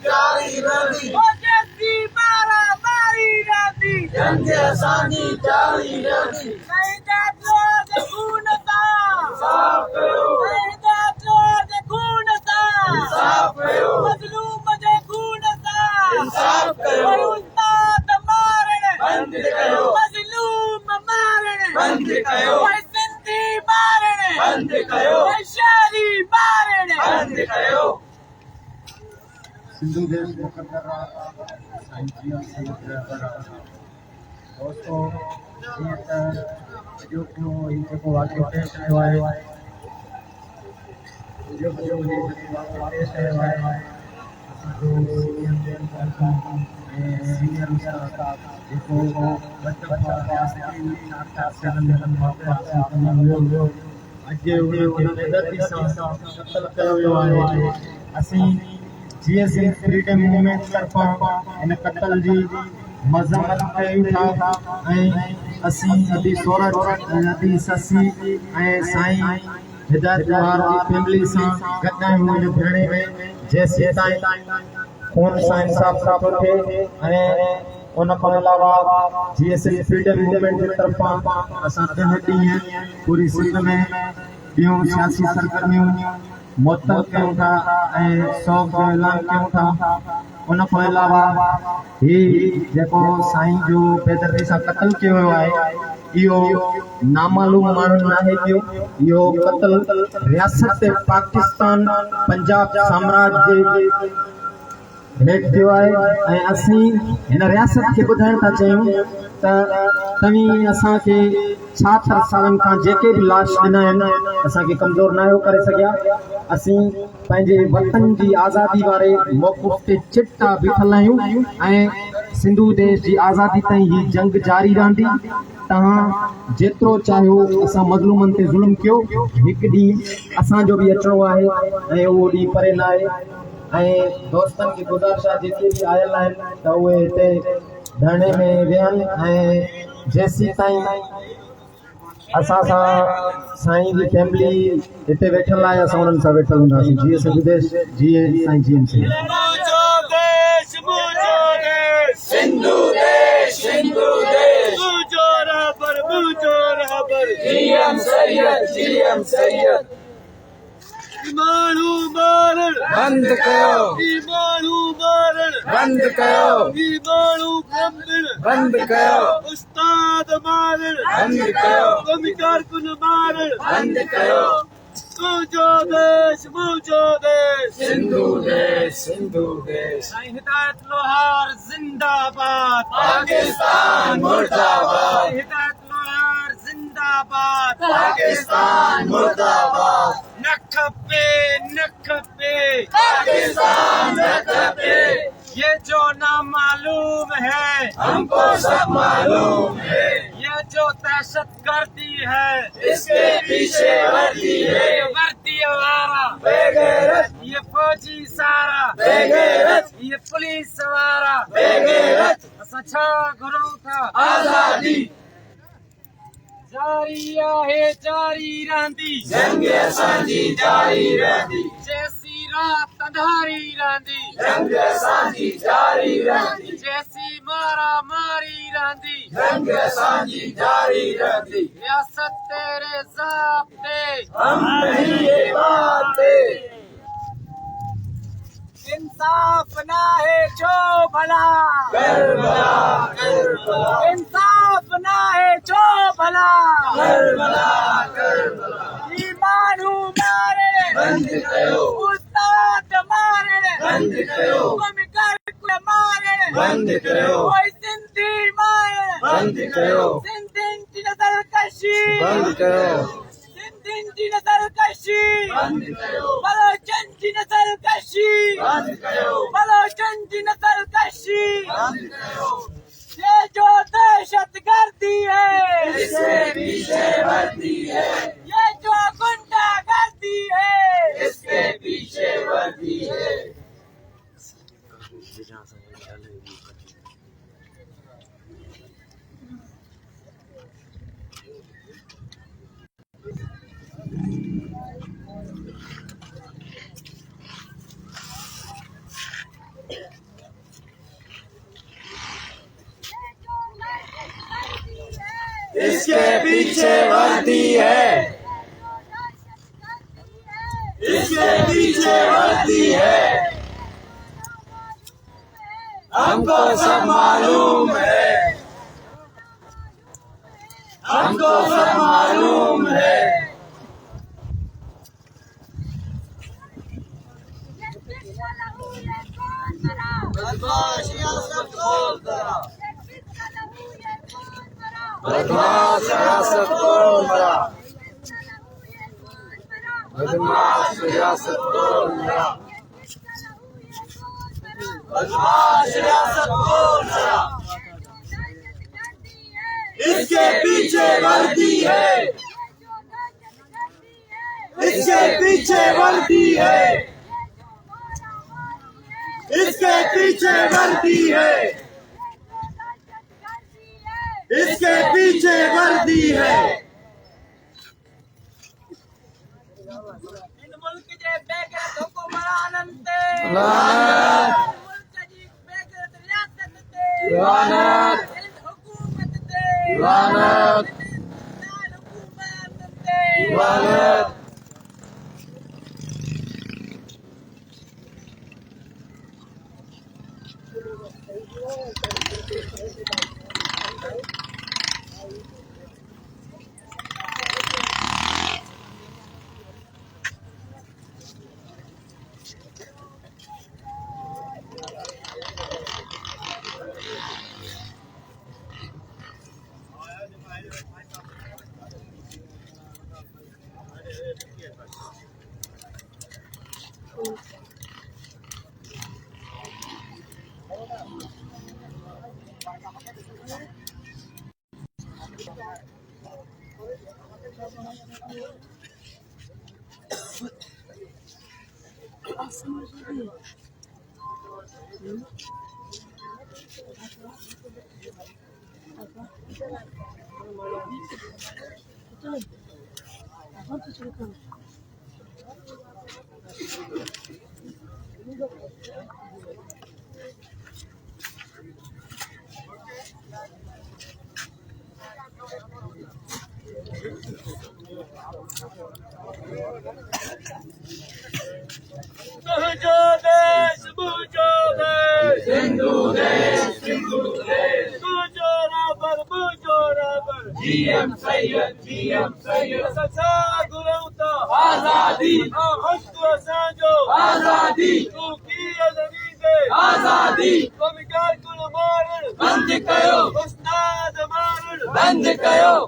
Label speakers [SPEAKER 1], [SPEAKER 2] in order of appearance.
[SPEAKER 1] जारी रहंदी
[SPEAKER 2] जंगी मारा मारी रहंदी
[SPEAKER 1] जंग असांजी जारी रहंदी
[SPEAKER 2] शहीदा जो खून सां
[SPEAKER 1] साफ़ कयो
[SPEAKER 2] शहीदा जो खून सां
[SPEAKER 1] साफ़ कयो
[SPEAKER 2] मज़लूम जे खून सां
[SPEAKER 1] इंसाफ़ कयो
[SPEAKER 2] उस्ताद मारण
[SPEAKER 1] बंद कयो
[SPEAKER 2] मज़लूम मारण
[SPEAKER 1] बंद कयो
[SPEAKER 2] सिंधी मारण
[SPEAKER 1] बंद कयो
[SPEAKER 2] शहरी मारण
[SPEAKER 1] बंद कयो
[SPEAKER 3] सिंधु देश मुकद्दर साईं जीवन सैयद दोस्तों जीअं त अॼोको हीउ जेको वाक़ियो पेश कयो आहे जेको हीउ वाक़ियो पेश कयो आहे असांजो सीनियर उस्ताद जेको ॿ दफ़ा अॼु उनखे बेदर्दी सां क़त्ल कयो वियो आहे असीं GSM फ्रीडम मूवमेंट तरफ़ां इन क़त्ल जी मज़म्मत कयूं था ऐं असीं अदी सोरठ ऐं अदी ससी ऐं साईं हिदायत वार जी फैमिली सां गॾु आहियूं इन भेणे में जेसीं ताईं खून सां इंसाफ़ नथो थिए ऐं उन खां अलावा GSM फ्रीडम मूवमेंट जी तरफ़ां असां 10 ॾींहं पूरी सिंध में ॿियूं सियासी सरगर्मियूं मुअत्तल कयूं था ऐं शौक़ जो ऐलान कयूं था उन खां अलावा हीउ जेको साईं जो बेदर्दी सां क़त्ल कयो वियो आहे इहो नामालूम माण्हुनि नाहे कयो इहो क़त्ल रियासत पाकिस्तान पंजाब साम्राज्य जे हेठि थियो आहे ऐं असीं हिन रियासत खे ॿुधाइण था चाहियूं त तव्हीं असांखे 76 सालनि खां जेके बि लाश ॾिना आहिनि असांखे कमज़ोर न आहियो करे सघिया असीं पंहिंजे वतन जी आज़ादी वारे मौक़ुफ़ ते चिटा बीठल आहियूं ऐं सिंधु देश जी आज़ादी ताईं ही जंग जारी रहंदी तव्हां जेतिरो चाहियो असां मज़लूमनि ते ज़ुल्म कयो हिकु ॾींहुं असांजो बि अचिणो आहे ऐं उहो ॾींहुं परे न आहे ऐं दोस्तनि खे गुज़ारिश आहे जेके बि आयल आहिनि त उहे हिते धरणे में वेहनि ऐं जेसीं ताईं असां सां साईं जी फैमिली हिते वेठल आहे असां उन्हनि सां वेठल हूंदासीं जीअं विदेश जीअं साईं जीअं
[SPEAKER 2] मुझो देश
[SPEAKER 1] सिंधु देश
[SPEAKER 2] मुझो रहबर
[SPEAKER 1] जीएम सैयद
[SPEAKER 2] माण्हू मारण
[SPEAKER 1] बंद कयो
[SPEAKER 2] माण्हू मारण
[SPEAKER 1] बंद कयो
[SPEAKER 2] माण्हू कंबण
[SPEAKER 1] बंद कयो
[SPEAKER 2] उस्ताद मारण
[SPEAKER 1] बंद कयो
[SPEAKER 2] कारकुन मारण
[SPEAKER 1] बंद कयो
[SPEAKER 2] मुझो देश
[SPEAKER 1] सिंधु देश
[SPEAKER 2] साईं हिदायत लोहार जिंदाबाद
[SPEAKER 1] पाकिस्तान मुर्दाबाद
[SPEAKER 2] हिदायत लोहार जिंदाबाद
[SPEAKER 1] पाकिस्तान मुर्दाबाद
[SPEAKER 2] न खपे
[SPEAKER 1] पाकिस्तान न खपे
[SPEAKER 2] ये जो नामालूम है
[SPEAKER 1] हमको सब मालूम है
[SPEAKER 2] ये जो दहशतगर्दी है
[SPEAKER 1] इसके पीछे वर्दी है
[SPEAKER 2] ये वर्दी वाला
[SPEAKER 1] बेगैरत
[SPEAKER 2] ये फौजी सारा
[SPEAKER 1] बेगैरत
[SPEAKER 2] ये पुलिस वारा
[SPEAKER 1] बेगैरत
[SPEAKER 2] असां छा घुरूं था
[SPEAKER 1] आजादी
[SPEAKER 2] जारी आहे जारी रहंदी
[SPEAKER 1] जंग असांजी जारी रहंदी
[SPEAKER 2] जैसी रात अंधारी रहंदी
[SPEAKER 1] जंग असांजी जारी रहंदी
[SPEAKER 2] जैसी मारा मारी रहंदी
[SPEAKER 1] जंग असांजी जारी रहंदी
[SPEAKER 2] रियासत तेरे ज़ाब्ते
[SPEAKER 1] हम नहीं ये बातें
[SPEAKER 2] इंसाफ ना है छो भला
[SPEAKER 1] करबला
[SPEAKER 2] इंसाफ ना है छो भला
[SPEAKER 1] करबला
[SPEAKER 2] माण्हू मारे
[SPEAKER 1] बंद कयो
[SPEAKER 2] उस्ताद मारे
[SPEAKER 1] बंद कयो
[SPEAKER 2] मारे
[SPEAKER 1] बंद कयो
[SPEAKER 2] सिंधी मारे
[SPEAKER 1] बंद कयो
[SPEAKER 2] सिंधियुनि जी नज़रकशी
[SPEAKER 1] बंद कयो
[SPEAKER 2] सिंधियुनि जी नज़रकशी
[SPEAKER 1] बंद कयो
[SPEAKER 2] बलोचन जी नज़रकशी
[SPEAKER 1] बंद कयो
[SPEAKER 2] बलोचन जी नज़रकशी
[SPEAKER 1] बंद कयो
[SPEAKER 2] ये जो दहशतगर्दी है
[SPEAKER 1] इसके पीछे वर्दी है
[SPEAKER 2] ये जो गुंडागर्दी है
[SPEAKER 1] इसके पीछे वर्दी है इसके पीछे वर्दी है, इसके पीछे वर्दी है, हमको सब मालूम है, हमको सब मालूम है। बदमाश रियासत कौन मरा, बदमाश रियासत कौन मरा, बदमाश रियासत कौन मरा, बदमाश रियासत कौन मरा। इसके पीछे वर्दी है, इसके पीछे वर्दी है, इसके पीछे वर्दी है, इसके पीछे वर्दी है।
[SPEAKER 2] इन मुल्क जे बेगैरत हुक्मराननि ते
[SPEAKER 1] लानत,
[SPEAKER 2] मुल्क जी बेगैरत रियासत ते
[SPEAKER 1] लानत,
[SPEAKER 2] इन हुकूमत ते
[SPEAKER 1] लानत,
[SPEAKER 2] इन हुकूमत ते
[SPEAKER 1] लानत।
[SPEAKER 2] मुझो देश
[SPEAKER 1] हिंदू देश, हिंदू देश,
[SPEAKER 2] मुझो राबर
[SPEAKER 1] जीएम सैयद, जीएम सैयद,
[SPEAKER 2] सचा गुरौता
[SPEAKER 1] आजादी,
[SPEAKER 2] हक असांजो
[SPEAKER 1] आजादी,
[SPEAKER 2] तू कीअं ज़मींदे
[SPEAKER 1] आजादी,
[SPEAKER 2] कमिकार कुल मारण
[SPEAKER 1] बंद कयो,
[SPEAKER 2] उस्ताद मारण
[SPEAKER 1] बंद कयो।